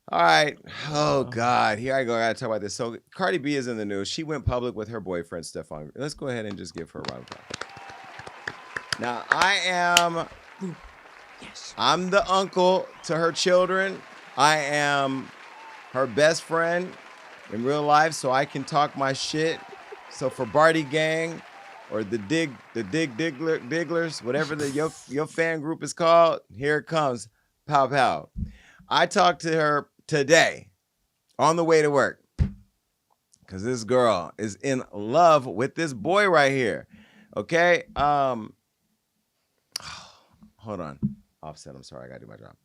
All right. Oh God. Here I go. I gotta talk about this. So Cardi B is in the news. She went public with her boyfriend Stefon. Let's go ahead and just give her a round of applause. Now I'm the uncle to her children. I am her best friend in real life, so I can talk my shit. So for Barty Gang or the Digglers, whatever your fan group is called, here it comes. Pow pow. I talked to her today on the way to work because this girl is in love with this boy right here. Okay. Hold on. Offset. I'm sorry. I gotta do my job.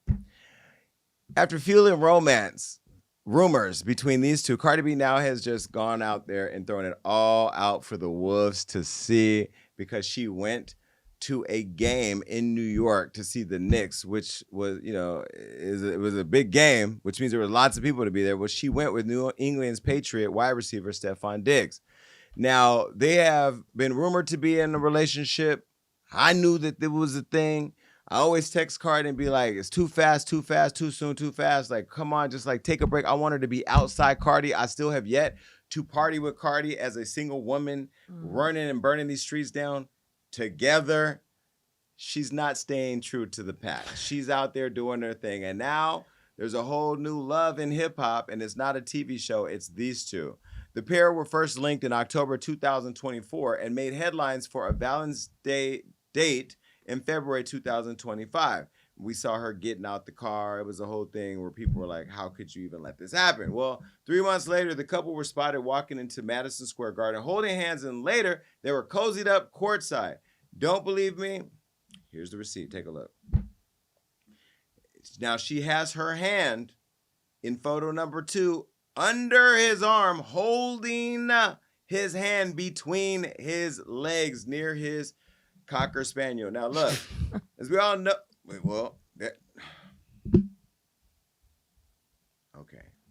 After fueling romance rumors between these two, Cardi B now has just gone out there and thrown it all out for the wolves to see because she went to a game in New York to see the Knicks, which was, it was a big game, which means there were lots of people to be there. Well, she went with New England's Patriot wide receiver Stefon Diggs. Now, they have been rumored to be in a relationship. I knew that there was a thing. I always text Cardi and be like, it's too fast, too soon, too fast. Like, come on, just like take a break. I want her to be outside Cardi. I still have yet to party with Cardi as a single woman, running and burning these streets down together. She's not staying true to the pack. She's out there doing her thing. And now there's a whole new love in hip hop, and it's not a TV show. It's these two. The pair were first linked in October 2024 and made headlines for a Valentine's Day date in February 2025. We saw her getting out the car. It was a whole thing where people were like, how could you even let this happen? Well, 3 months later, the couple were spotted walking into Madison Square Garden, holding hands, and later they were cozied up courtside. Don't believe me? Here's the receipt. Take a look. Now, she has her hand in photo number 2 under his arm, holding his hand between his legs near his Cocker Spaniel. Now, look, as we all know,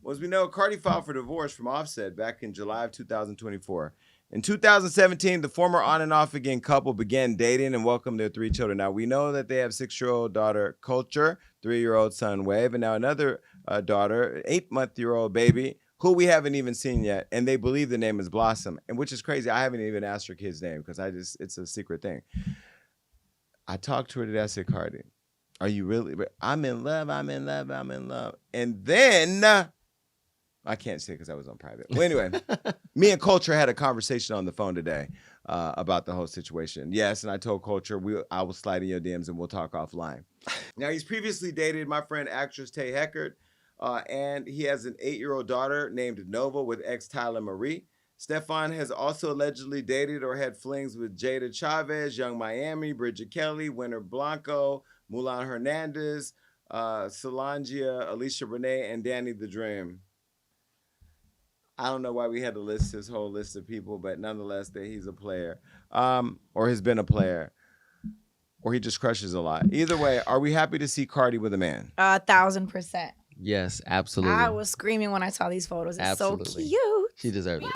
as we know, Cardi filed for divorce from Offset back in July of 2024. In 2017, the former on and off again couple began dating and welcomed their 3 children. Now, we know that they have 6-year-old daughter, Culture, 3-year-old son, Wave, and now another daughter, 8-month-old baby, who we haven't even seen yet, and they believe the name is Blossom, and which is crazy. I haven't even asked her kid's name because it's a secret thing. I talked to her today. I said, Cardi, are you really? I'm in love. And then, I can't say because I was on private. Well, anyway, me and Culture had a conversation on the phone today about the whole situation. Yes, and I told Culture, I will slide in your DMs and we'll talk offline. Now, he's previously dated my friend actress Tay Heckert, and he has an 8-year-old daughter named Nova with ex Tyler Marie. Stefon has also allegedly dated or had flings with Jada Chavez, Young Miami, Bridget Kelly, Winter Blanco, Mulan Hernandez, Solangia, Alicia Renee, and Danny the Dream. I don't know why we had to list his whole list of people, but nonetheless, that he's a player, or has been a player, or he just crushes a lot. Either way, are we happy to see Cardi with a man? 1,000%. Yes, absolutely. I was screaming when I saw these photos. It's absolutely. So cute. She deserves it.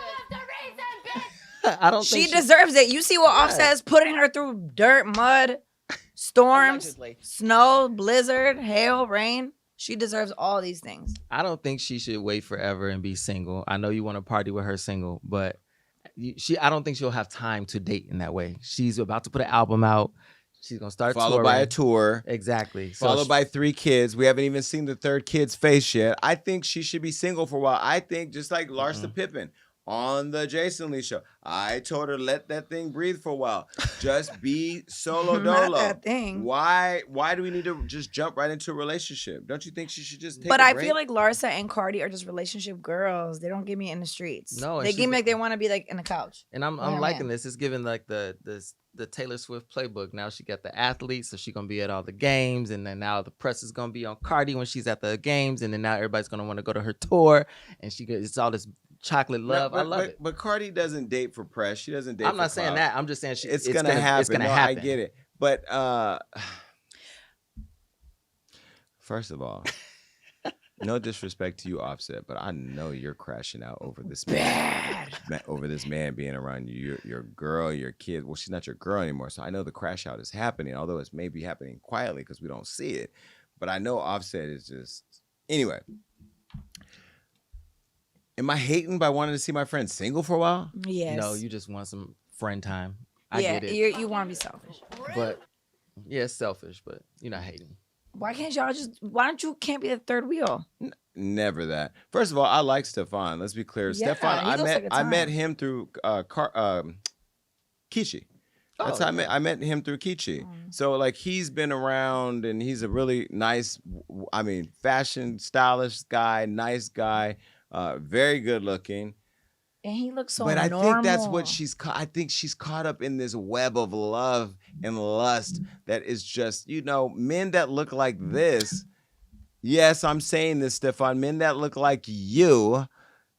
I don't think she deserves it. You see what Offset is putting her through: dirt, mud, storms, allegedly, snow, blizzard, hail, rain. She deserves all these things. I don't think she should wait forever and be single. I know you want to party with her single, but I don't think she'll have time to date in that way. She's about to put an album out. She's going to start followed by a tour. Exactly. Followed by 3 kids. We haven't even seen the 3rd kid's face yet. I think she should be single for a while. I think just like Larsa Pippen on the Jason Lee show, I told her, let that thing breathe for a while. Just be solo dolo. Not that thing. Why do we need to just jump right into a relationship? Don't you think she should just take But a I break? feel like Larsa and Cardi are just relationship girls. They don't give me in the streets. No, they give me like they want to be like in the couch. And I'm liking this. It's giving like the Taylor Swift playbook. Now she got the athletes, so she's gonna be at all the games, and then now the press is gonna be on Cardi when she's at the games, and then now everybody's gonna want to go to her tour, and it's all this chocolate love. I love it. But Cardi doesn't date for press. She doesn't date. I'm not saying that. I'm just saying it's gonna happen. It's gonna happen. I get it. But first of all, no disrespect to you, Offset, but I know you're crashing out over this man. Over this man being around you, your girl, your kid. Well, she's not your girl anymore, so I know the crash out is happening, although it's maybe happening quietly because we don't see it. But I know Offset is just... Anyway, Am I hating by wanting to see my friend single for a while? Yes. No, you just want some friend time. I yeah, get it. you want to be selfish. But yeah, it's selfish, but you're not hating. Why don't you can't be the third wheel? Never that. First of all, I like Stefon. Let's be clear. Yeah, Stefon, he looks like a I met time. him through Kichi. That's how I met him through Kichi. So like he's been around and he's a really nice, fashion stylish guy, nice guy, very good looking. And he looks so But I normal. think that's what I think she's caught up in this web of love and lust that is just, men that look like this. Yes, I'm saying this, Stefon. Men that look like you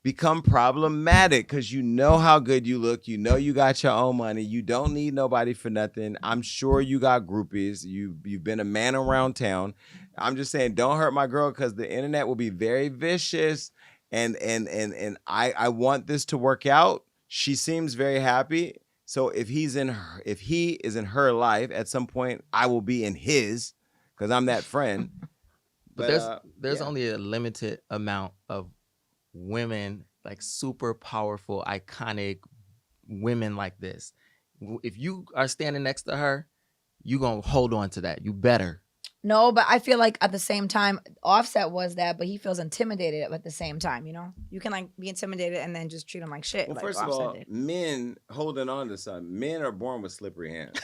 become problematic because you know how good you look. You know you got your own money. You don't need nobody for nothing. I'm sure you got groupies. You've been a man around town. I'm just saying, don't hurt my girl because the internet will be very vicious. And I want this to work out. She seems very happy. So if he is in her life at some point, I will be in his because I'm that friend. But there's only a limited amount of women, like super powerful, iconic women like this. If you are standing next to her, you gonna hold on to that. You better. No, but I feel like at the same time, Offset was that, but he feels intimidated at the same time. You can like be intimidated and then just treat him like shit. Well, like first of Offset all, did. men holding on to something. Men are born with slippery hands.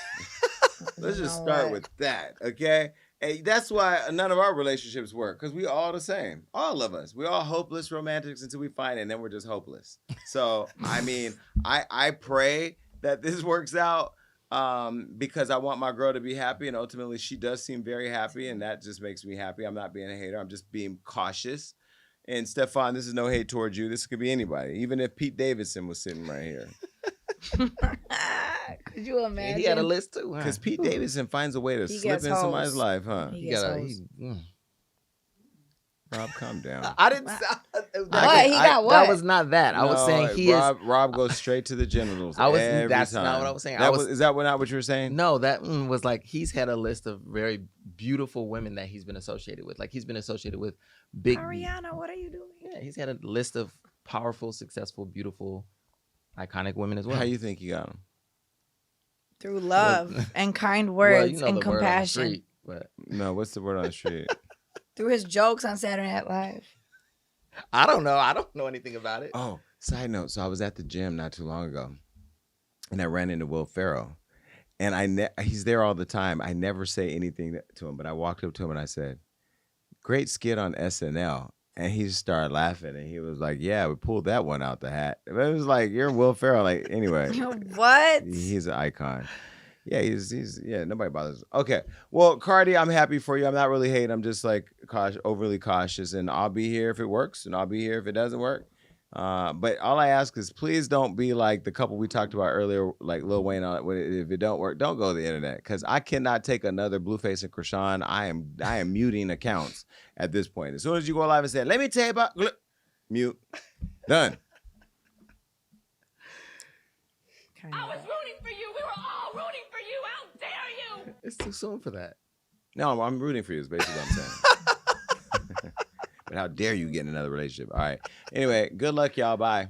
Let's just start with that, okay? And that's why none of our relationships work, because we all the same. All of us. We're all hopeless romantics until we find it, and then we're just hopeless. So, I pray that this works out because I want my girl to be happy, and ultimately she does seem very happy, and that just makes me happy. I'm not being a hater. I'm just being cautious. And Stefon, this is no hate towards you. This could be anybody, even if Pete Davidson was sitting right here. Could you imagine? He had a list too, Because Pete Davidson finds a way to slip in somebody's life, huh? Rob, calm down. I didn't. What? He got what? That was not that. I was saying Rob goes straight to the genitals. That's not what I was saying. Is that not what you were saying? No, that was like he's had a list of very beautiful women that he's been associated with. Like he's been associated with big. Ariana, what are you doing? Yeah, he's had a list of powerful, successful, beautiful, iconic women as well. How you think he got them? Through love and kind words and compassion. Street, but... No, what's the word on the street? Through his jokes on Saturday Night Live. I don't know. I don't know anything about it. Oh, side note. So I was at the gym not too long ago, and I ran into Will Ferrell, and he's there all the time. I never say anything to him, but I walked up to him and I said, "Great skit on SNL." And he just started laughing, and he was like, "Yeah, we pulled that one out the hat." It was like, "You're Will Ferrell." Like, anyway. What? He's an icon. Yeah, he's nobody bothers. Okay, well, Cardi, I'm happy for you. I'm not really hating. I'm just like overly cautious, and I'll be here if it works, and I'll be here if it doesn't work. But all I ask is please don't be like the couple we talked about earlier, like Lil Wayne. If it don't work, don't go to the internet, because I cannot take another Blueface and Krishan. I am muting accounts at this point. As soon as you go live and say, "Let me tell you about," mute, done. I was rooting for you. We were all rooting for you. How dare you? It's too soon for that. No, I'm rooting for you is basically what I'm saying. But how dare you get in another relationship? All right. Anyway, good luck, y'all. Bye.